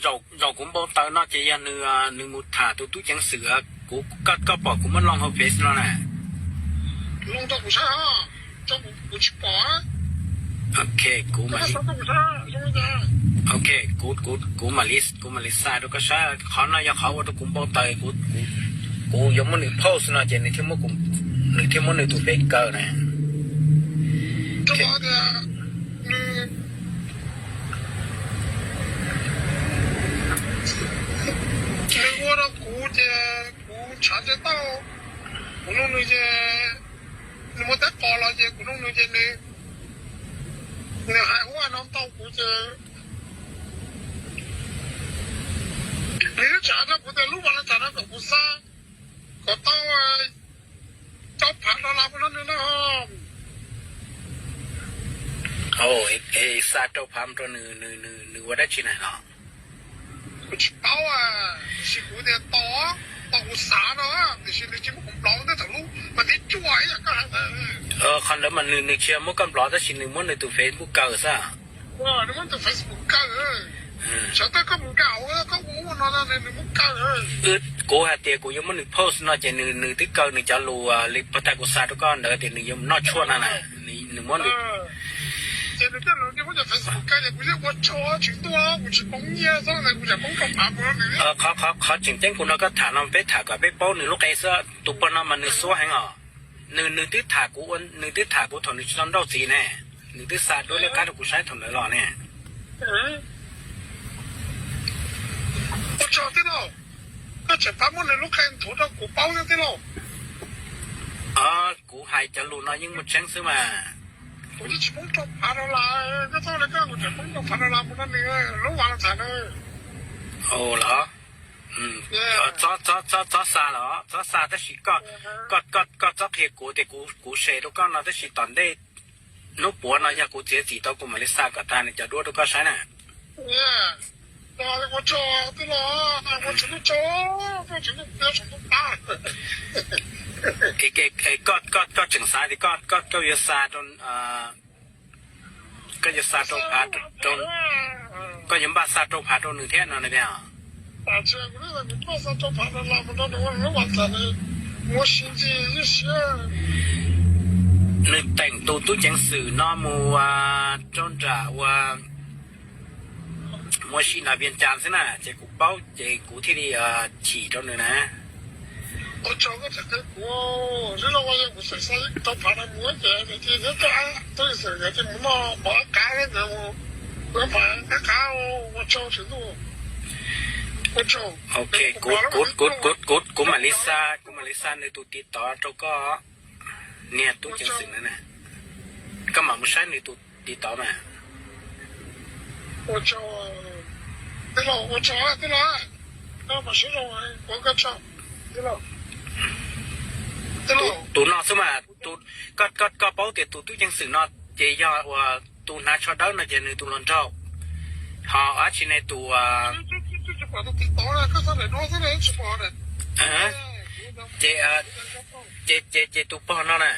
เราcũng bao tờ nó chỉ là nửa một thả tôi chẳng sửa cũng có bỏ cũng mất lòng học face nó nè long cho cũng sao cho cũng chịu bỏ ok cũng mà ok cũng mà list sai đó có sao khó nó do khó tôi cũng bao tờ cũng giống một nửa post nó chỉ nửa thêm một cũng nửa thêm một nửa tụi baker nè cái đó thì我的估计估查得到，我弄那些，你没得搞了些，我弄那些你海外能到估计，你查的不得路完了查的可不啥，可到找盘到哪不能的哈。哦，杀到盘到你我在去哪了？不去包啊，是不得刀刀啥呢？你是你这么老的头路，把你拽呀干啥？คันแล้วมันนึกเชื่อมันก็ปลอดแต่สิ่งหนึ่งมันในตัวเฟซบุ๊กเก่าซะ哇，你们这 Facebook 搞现在ก็มึงเก่าก็我นอนในมึงเก่ากูหาเตียกูยังมันนึกโพสต์น่าจะนึกที่เก่านึกจะรู้ลิปตากูซาทุกคนเดี๋ยวแต่นึกยังน่าชวนนั่นน่ะนึกมันนึก现在这人我在 Facebook 搞的，不是我超群多，我去帮你啊，上来我在帮个爬坡的。เขาจริงๆกูน่าก็ถามน้องไปถามกับไปป้อนนึกลูกไอ้เสื้อตุปนมันนึกซัวแหงอ่ะนึกที่ถามกูนึกที่ถามกูถอนนึกชั้นดอกสีแน่นึกที่ซาด้วยแล้วการกูใช้ถอนเลยหรอเนี่ย我找的了，那这把我那路看图到กู包的了。กูหายจะรู้น้อยยิ่งมันเช่งซื้อมา我就去帮着爬到啦，那早那个我就帮着爬到啦，不然那个路完了才能。โอ้เหรอจ้าซาเหรอจ้าซาแต่สิก็จ้าเพกูแต่กูเชทุกคนเราแต่สิตอนได้นุปัวนะอยากกูเสียสีตัวกูมาเลซ่ากับตาเนี่ยจะดูทุกคนใช่ไหม那我找对了，我去那找，我去那不要什么大。ก็ถึงซาที่ก็ยซาจนก็ยซาจนพาจนก็ยังบ้าซาจนพาจนหนึ่งเท่านั้นเลยอ่ะ而且我那个马上就爬到那么多的，我完蛋了，我心情一些。นึกแต่งตัวตู้จังสื่อนอมัวจนจะว่ามัวชีนาเบียนจานสินะเจ้ากูเป้าเจ้ากูที่นี่ฉี่จนเลยนะ我找个这个我，这个我也不是说都爬到我这，这干都是个这没干的我爬干我找程度，我找。โอเคกูมาลิซ่าในตัวติดต่อเจ้าก็เนี่ยตู้จังสื่อนั่นน่ะก็มาไม่ใช่ในตัวติดต่อมา我找，对了，我找对了，那么形容我个找，对了。ตูนอสมาตูก็เป้าแต่ตูยังสื่อนอเจียว่าตูน่าชอบดาวน่าจะในตูลอนเจ้าหาอาชีในตัวเจตูปอนน่ะ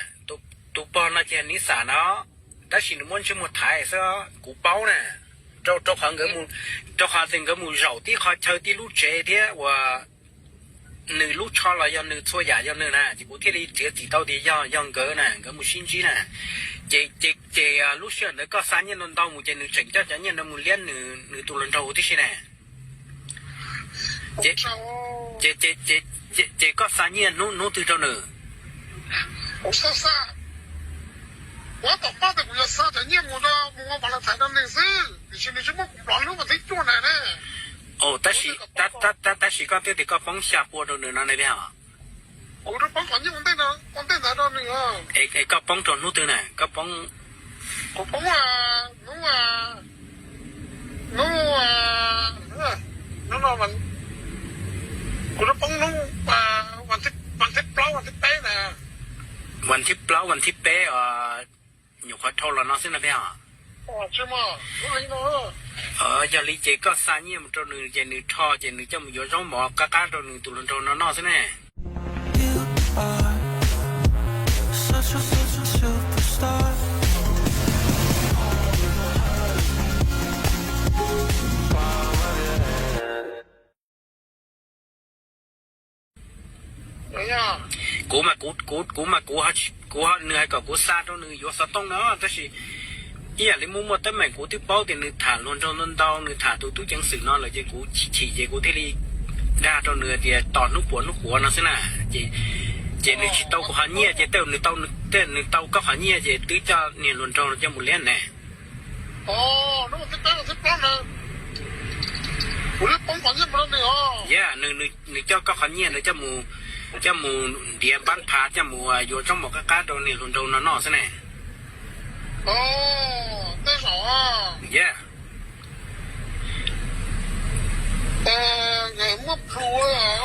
ตูปอนน่ะเจนิสาเนาะแต่สิ่งมันชื่อหมดไทยซะกูเป้าน่ะเจ้าของเงินมูเจ้าของสิ่งเงินมูเราที่เขาเช่าที่ลูกเจเดียว่าหนึ่งลูกชอเรา要หนึ่งชั่วใหญ่要หนึ่งนะจีกูที่ได้เจอจี到底要เกินนะก็มู心机นะเจลูกเชื่อเนี่ยก็3年轮到มูเจหนึ่ง整เจ้าจะเนี่ยมูเลี้ยนหนึ่งตัว轮到ที่ใช่ไหมเจก็3年นู้ตัวเจ้าหนึ่ง我说啥？我到爸的我要啥的，你我把它踩到那是，你现在什么乱了我得做来呢？โอ้แต่สิก็ที่ก็ป้องชาปัวตัวหนึ่งนั่นเลยเนี่ย我这帮环境我带哪到那个？ก็ป้องตัวนู้นตัวไหนก็ป้อง我帮啊，弄完，我这帮弄วันที่เปล่าวันที่เป๊ะนะวันที่เปล่าวันที่เป๊ะอยู่ขอโทษแล้วน้องสินะพี่อ่ะใช่ไหมไม่เนาะจะรีเจก็3年ตัวหนึ่งเจหนึ่งท่อเจหนึ่งจะมีอยู่ร้องหมอกล้าตัวหนึ่งตัวตัวน้องสินะ哎呀，กูมากูเหนื่อยกับกูซาตัวนึงอยู่สต้องเนาะแต่สิอีอย่างนี้มุมมองแต่แม่กูที่เป้าแต่นึกถาลนจนนนดาวนึกถาตัวจังสื่อเนาะเลยจะกูฉี่กูที่รีด่าตัวเนื้อเดียตอนนุกหัวนั่นสินะเจนึกชิเต้ากูหาเนี่ยเจเต้านึกเต้าก็หาเนี่ยเจตื้อจะเนี่ยลนจนจะมุเลี้ยนแน่哦，那我这帮呢，我这帮反正不能的哦。ย่านึกเจ้าก็หาเนี่ยเลยจะมูเดียบ้านพาจะมูอยู่trong một cái cá đồเนี่ยลนจนนอนสินะ哦，多少啊？ yeah 我不说了。